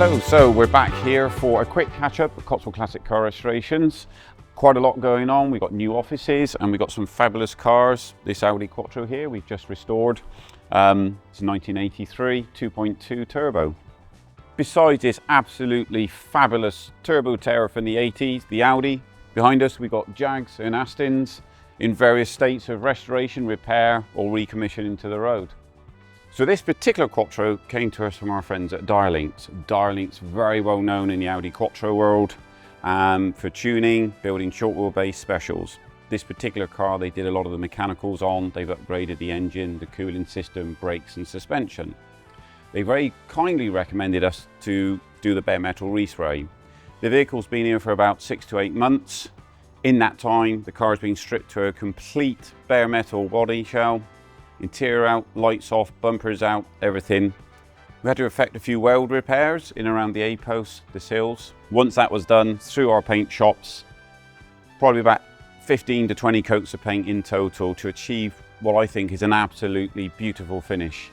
Hello, so we're back here for a quick catch-up at Cotswold Classic Car Restorations. Quite a lot going on. We've got new offices and we've got some fabulous cars. This Audi Quattro here we've just restored. It's 1983 2.2 turbo. Besides this absolutely fabulous turbo terror from the 80s, the Audi, behind us we've got Jags and Astons in various states of restoration, repair or recommission to the road. So this particular Quattro came to us from our friends at Direlinks. Direlinks very well known in the Audi Quattro world for tuning, building short wheelbase specials. This particular car they did a lot of the mechanicals on, they've upgraded the engine, the cooling system, brakes and suspension. They very kindly recommended us to do the bare metal respray. The vehicle's been here for about 6 to 8 months. In that time the car's been stripped to a complete bare metal body shell. Interior out, lights off, bumpers out, everything. We had to effect a few weld repairs in around the A-posts, the sills. Once that was done, through our paint shops, probably about 15 to 20 coats of paint in total to achieve what I think is an absolutely beautiful finish.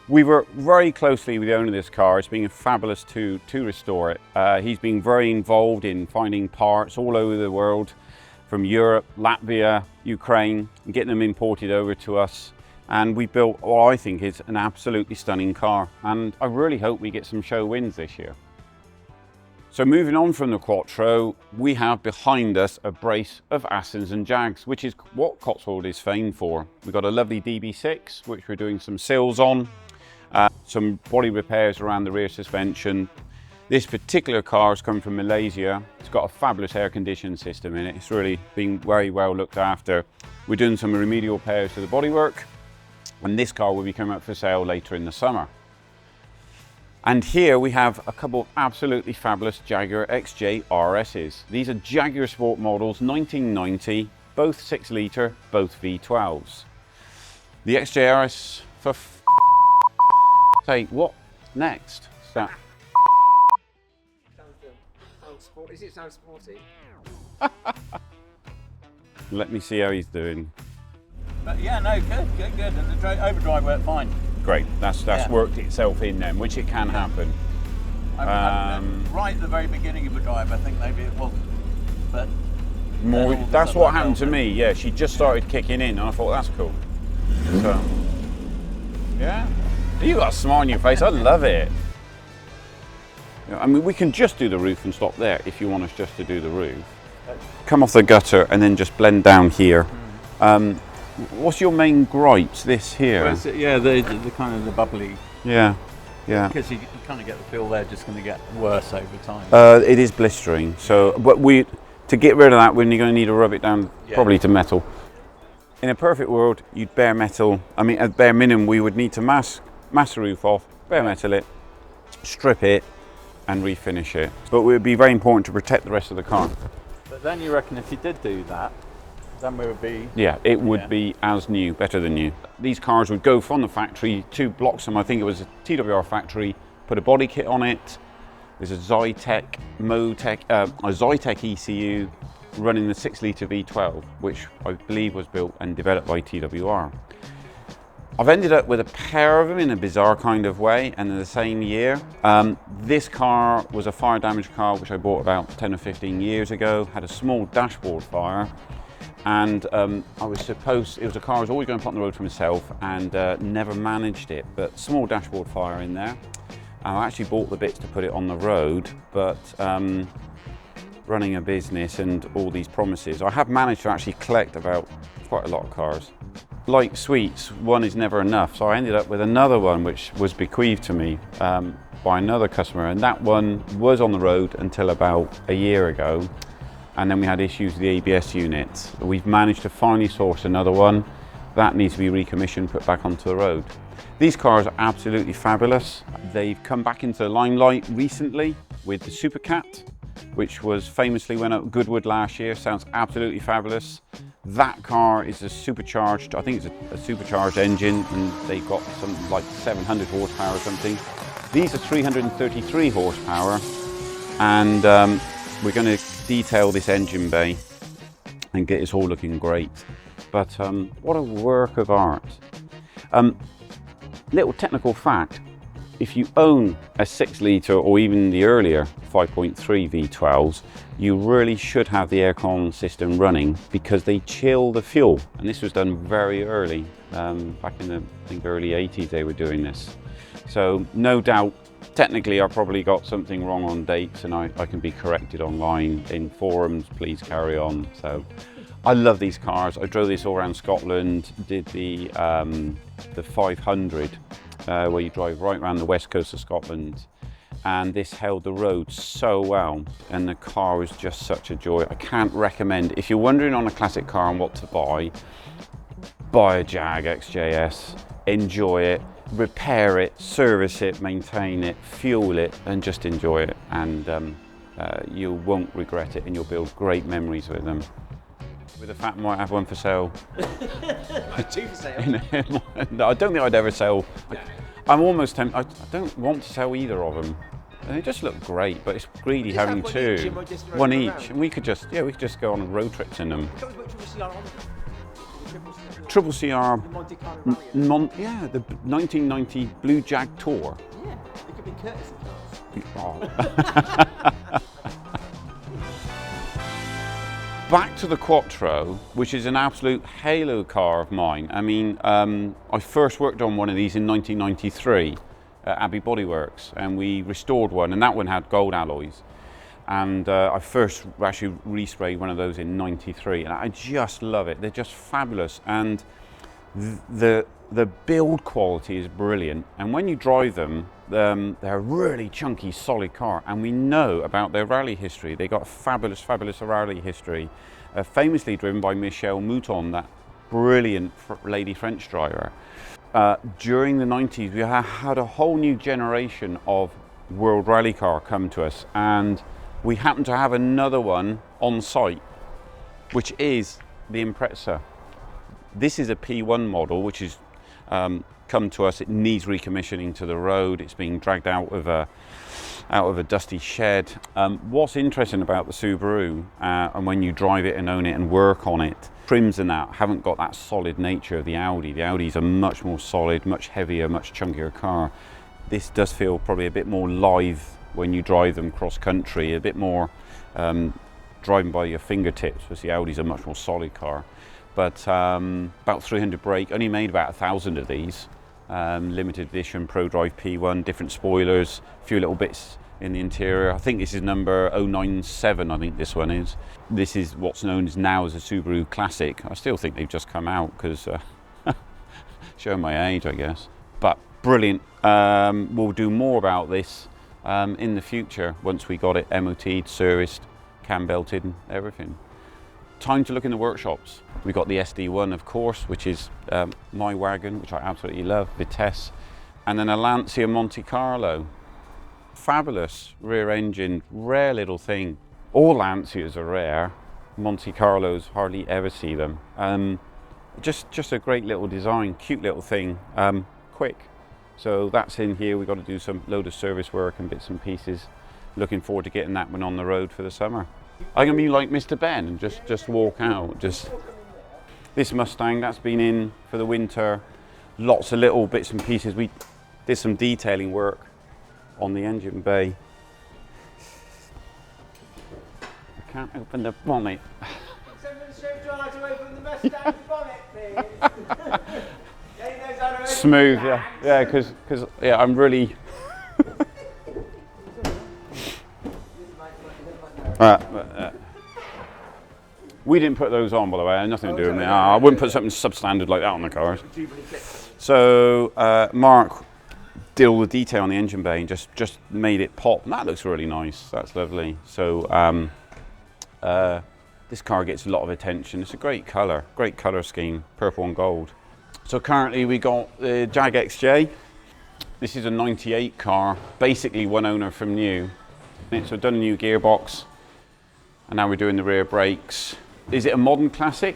We worked very closely with the owner of this car. It's been fabulous to restore it. He's been very involved in finding parts all over the world, from Europe, Latvia, Ukraine, and getting them imported over to us. And we built what I think is an absolutely stunning car, and I really hope we get some show wins this year. So moving on from the Quattro, we have behind us a brace of Astons and Jags, which is what Cotswold is famed for. We've got a lovely DB6, which we're doing some sills on, some body repairs around the rear suspension. This particular car has come from Malaysia. It's got a fabulous air conditioning system in it. It's really been very well looked after. We're doing some remedial repairs to the bodywork. And this car will be coming up for sale later in the summer. And here we have a couple of absolutely fabulous Jaguar XJRSs. These are Jaguar Sport models, 1990, both 6 litre, both V12s. The XJRS for say, what next? That Does it sound sporty? Let me see how he's doing. But yeah, no, good. And the overdrive worked fine. Great, that's worked itself in then, which it can happen. Right at the very beginning of the drive, I think maybe it wasn't. But that's what happened to me, yeah. She just started kicking in and I thought, that's cool. So, yeah. You got a smile on your face, I love it. I mean, we can just do the roof and stop there if you want us just to do the roof. Come off the gutter and then just blend down here. What's your main gripes? This here? Well, yeah, the kind of the bubbly. Yeah. Because you kind of get the feel they're just going to get worse over time. It is blistering. So, but to get rid of that, you're going to need to rub it down probably to metal. In a perfect world, you'd bare metal. I mean, at bare minimum, we would need to mask the roof off, bare metal it, strip it, and refinish it. But it would be very important to protect the rest of the car. But then you reckon if you did do that, then we would be... Yeah, it would be as new, better than new. These cars would go from the factory to Bloxham, I think it was a TWR factory, put a body kit on it. There's a Zytec ECU running the 6 litre V12, which I believe was built and developed by TWR. I've ended up with a pair of them in a bizarre kind of way, and in the same year. This car was a fire damaged car which I bought about 10 or 15 years ago, had a small dashboard fire, and it was a car I was always going to put on the road for myself and never managed it, but small dashboard fire in there. I actually bought the bits to put it on the road, but running a business and all these promises, I have managed to actually collect about quite a lot of cars. Like sweets, one is never enough, so I ended up with another one which was bequeathed to me by another customer, and that one was on the road until about a year ago, and then we had issues with the ABS unit. We've managed to finally source another one. That needs to be recommissioned, put back onto the road. These cars are absolutely fabulous. They've come back into the limelight recently with the Supercat, which was famously went up Goodwood last year. Sounds absolutely fabulous. That car is a supercharged, I think it's a supercharged engine, and they've got some like 700 horsepower or something. These are 333 horsepower, and we're going to detail this engine bay and get it all looking great. But what a work of art. Little technical fact, if you own a 6 litre or even the earlier 5.3 V12s, you really should have the aircon system running because they chill the fuel. And this was done very early, back in the, I think, early 80s they were doing this. So no doubt, technically I probably got something wrong on dates and I can be corrected online in forums, please carry on. So I love these cars. I drove this all around Scotland, did the 500, where you drive right around the west coast of Scotland, and this held the road so well, and the car was just such a joy. I can't recommend, if you're wondering on a classic car and what to buy a Jag XJS, enjoy it, repair it, service it, maintain it, fuel it, and just enjoy it, and you won't regret it, and you'll build great memories with them. With the fact I might have one for sale. Two for sale? No, I don't think I'd ever sell. I'm almost tempted. I don't want to sell either of them. And they just look great, but it's greedy having two. One each, and we could just go on road trips in them. Triple CR, Monte Carlo yeah, the 1990 Blue Jag Tour. Yeah, it could be courtesy cars. Oh. Back to the Quattro, which is an absolute halo car of mine. I mean, I first worked on one of these in 1993 at Abbey Bodyworks, and we restored one, and that one had gold alloys. And I first actually resprayed one of those in 93, and I just love it. They're just fabulous, and the build quality is brilliant. And when you drive them, they're a really chunky, solid car. And we know about their rally history. They got a fabulous, fabulous rally history, famously driven by Michelle Mouton, that brilliant lady French driver. During the 90s, we had a whole new generation of world rally car come to us, and we happen to have another one on site, which is the Impreza. This is a P1 model, which is come to us. It needs recommissioning to the road. It's being dragged out of a dusty shed. What's interesting about the Subaru, and when you drive it and own it and work on it, trims and that haven't got that solid nature of the Audi. The Audi's a much more solid, much heavier, much chunkier car. This does feel probably a bit more live when you drive them cross country, a bit more driving by your fingertips, because the Audi's a much more solid car. But about 300 brake, only made about 1,000 of these. Limited edition Pro Drive P1, different spoilers, a few little bits in the interior. I think this is number 097, I think this one is. This is what's known as now as a Subaru Classic. I still think they've just come out because showing my age, I guess. But brilliant. We'll do more about this in the future once we got it MOT'd, serviced, cam belted and everything. Time to look in the workshops. We got the SD1, of course, which is my wagon, which I absolutely love, Vitesse, and then a Lancia Monte Carlo. Fabulous rear engine, rare little thing. All Lancias are rare. Monte Carlos, hardly ever see them. Just a great little design, cute little thing, quick. So that's in here. We've got to do some load of service work and bits and pieces. Looking forward to getting that one on the road for the summer. I'm gonna be like Mr. Ben and just walk out. This Mustang, that's been in for the winter. Lots of little bits and pieces. We did some detailing work on the engine bay. I can't open the bonnet. Someone show John how to open the Mustang's bonnet, please. Smooth, yeah, because yeah, I'm really. We didn't put those on, by the way, nothing to do with me. I wouldn't put something substandard like that on the cars. So Mark did all the detail on the engine bay and just made it pop. And that looks really nice, that's lovely. So this car gets a lot of attention. It's a great colour scheme, purple and gold. So currently we got the Jag XJ. This is a 98 car, basically one owner from new. So done a new gearbox, and now we're doing the rear brakes. Is it a modern classic?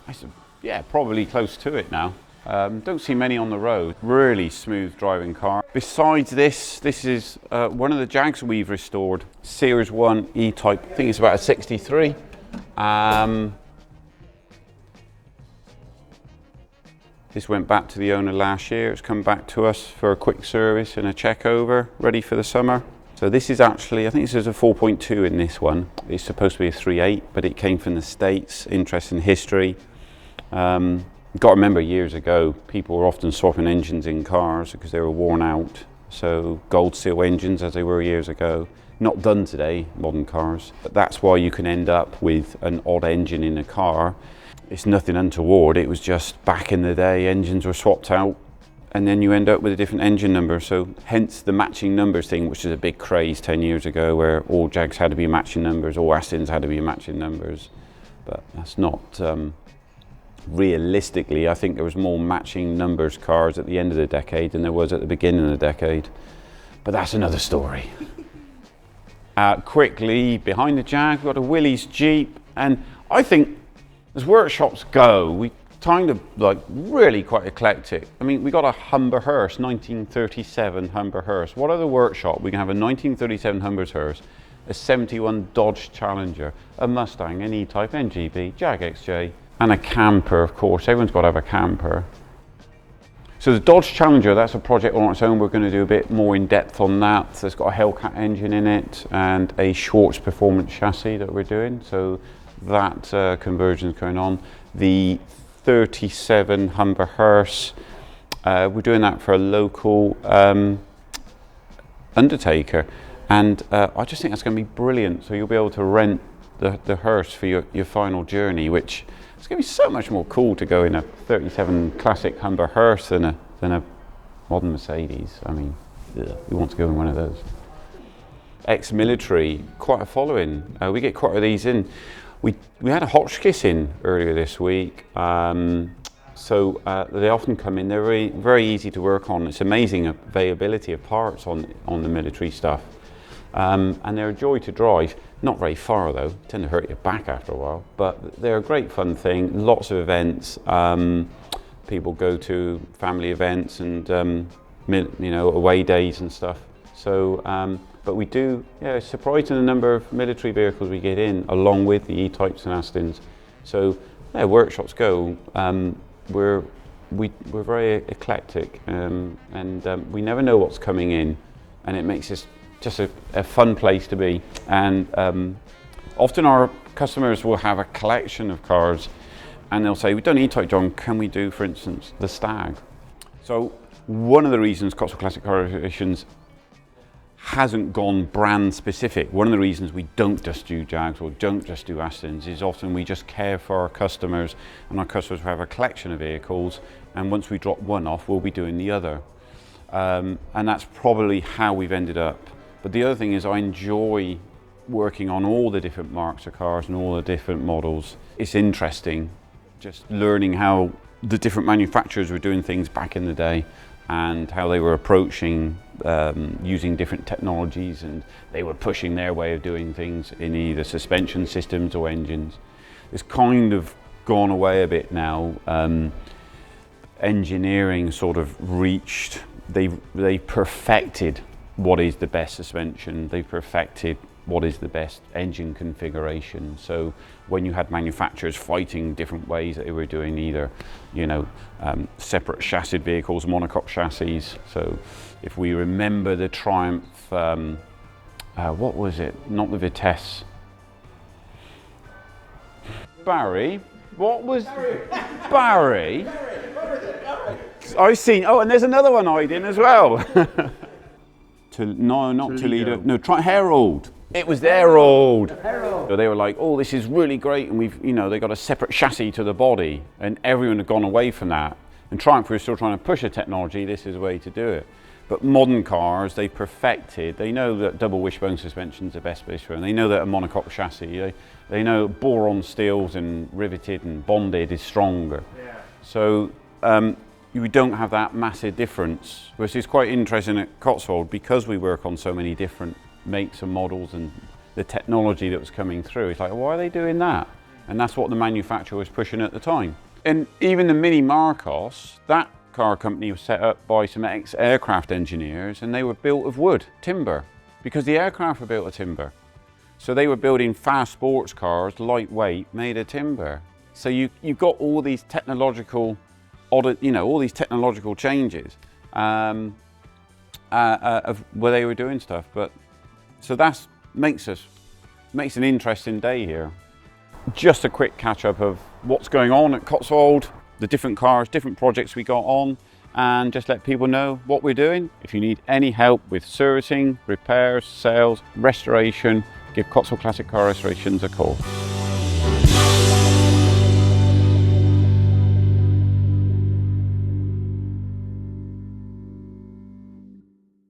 I said, yeah, probably close to it now. Don't see many on the road. Really smooth driving car. Besides this is one of the Jags we've restored, Series 1 E-Type. I think it's about a 63. This went back to the owner last year. It's come back to us for a quick service and a check over, ready for the summer. So this is actually, I think this is a 4.2 in this one. It's supposed to be a 3.8, but it came from the States. Interesting history. Got to remember years ago, people were often swapping engines in cars because they were worn out. So gold seal engines as they were years ago. Not done today, modern cars. But that's why you can end up with an odd engine in a car. It's nothing untoward, it was just back in the day, engines were swapped out and then you end up with a different engine number. So hence the matching numbers thing, which is a big craze 10 years ago, where all Jags had to be matching numbers, all Astons had to be matching numbers. But that's not, realistically, I think there was more matching numbers cars at the end of the decade than there was at the beginning of the decade. But that's another story. Quickly, behind the Jag, we've got a Willys Jeep, and I think as workshops go, we kind of like really quite eclectic. I mean, we got a Humber Hurst, 1937 Humber Hurst. What other workshop we can have a 1937 Humber Hurst, a 71 Dodge Challenger, a Mustang, an E-Type, NGB, Jag XJ, and a camper, of course. Everyone's got to have a camper. So the Dodge Challenger, that's a project on its own. We're going to do a bit more in depth on that. So it's got a Hellcat engine in it and a Schwartz performance chassis that we're doing. So that conversion is going on. The 37 Humber Hurst, we're doing that for a local undertaker. And I just think that's going to be brilliant. So you'll be able to rent the Hurst for your final journey, which it's going to be so much more cool to go in a 37 classic Humber Hurst than a modern Mercedes. I mean, who wants to go in one of those? Ex-military, quite a following. We get quite a these in. We had a Hotchkiss in earlier this week. So they often come in. They're very, very easy to work on. It's amazing availability of parts on the military stuff. And they're a joy to drive. Not very far though, tend to hurt your back after a while, but they're a great fun thing, lots of events. People go to family events and you know, away days and stuff. So, but we do, yeah, it's surprising the number of military vehicles we get in, along with the E-Types and Astons. So, yeah, workshops go. We're very eclectic, and we never know what's coming in, and it makes us just a fun place to be. And often our customers will have a collection of cars and they'll say, we've done E-Type, John, can we do, for instance, the Stag? So one of the reasons Cotswold Classic Car Editions hasn't gone brand specific, one of the reasons we don't just do Jags or don't just do Astons is often we just care for our customers, and our customers have a collection of vehicles, and once we drop one off, we'll be doing the other. And that's probably how we've ended up. But the other thing is I enjoy working on all the different marques of cars and all the different models. It's interesting just learning how the different manufacturers were doing things back in the day and how they were approaching using different technologies, and they were pushing their way of doing things in either suspension systems or engines. It's kind of gone away a bit now. Engineering sort of reached, they perfected what is the best suspension, they perfected what is the best engine configuration. So when you had manufacturers fighting different ways that they were doing either, you know, separate chassis vehicles, monocoque chassis. So if we remember the Triumph, what was it? Not the Vitesse. Barry? What was Barry? I've seen, oh, and there's another one I'd in as well. No, not Toledo. No, Herald. It was Herald. So they were like, oh, this is really great, and we've, you know, they got a separate chassis to the body, and everyone had gone away from that. And Triumph was still trying to push a technology. This is the way to do it. But modern cars, they perfected. They know that double wishbone suspension is the best base for, and they know that a monocoque chassis. They know boron steels and riveted and bonded is stronger. Yeah. So. We don't have that massive difference, which is quite interesting at Cotswold because we work on so many different makes and models and the technology that was coming through. It's like, why are they doing that? And that's what the manufacturer was pushing at the time. And even the Mini Marcos, that car company was set up by some ex-aircraft engineers, and they were built of wood, timber, because the aircraft were built of timber. So they were building fast sports cars, lightweight, made of timber. So you've got all these technological odd, you know, all these technological changes of where they were doing stuff. But so that makes an interesting day here. Just a quick catch up of what's going on at Cotswold, the different cars, different projects we got on, and just let people know what we're doing. If you need any help with servicing, repairs, sales, restoration, give Cotswold Classic Car Restorations a call.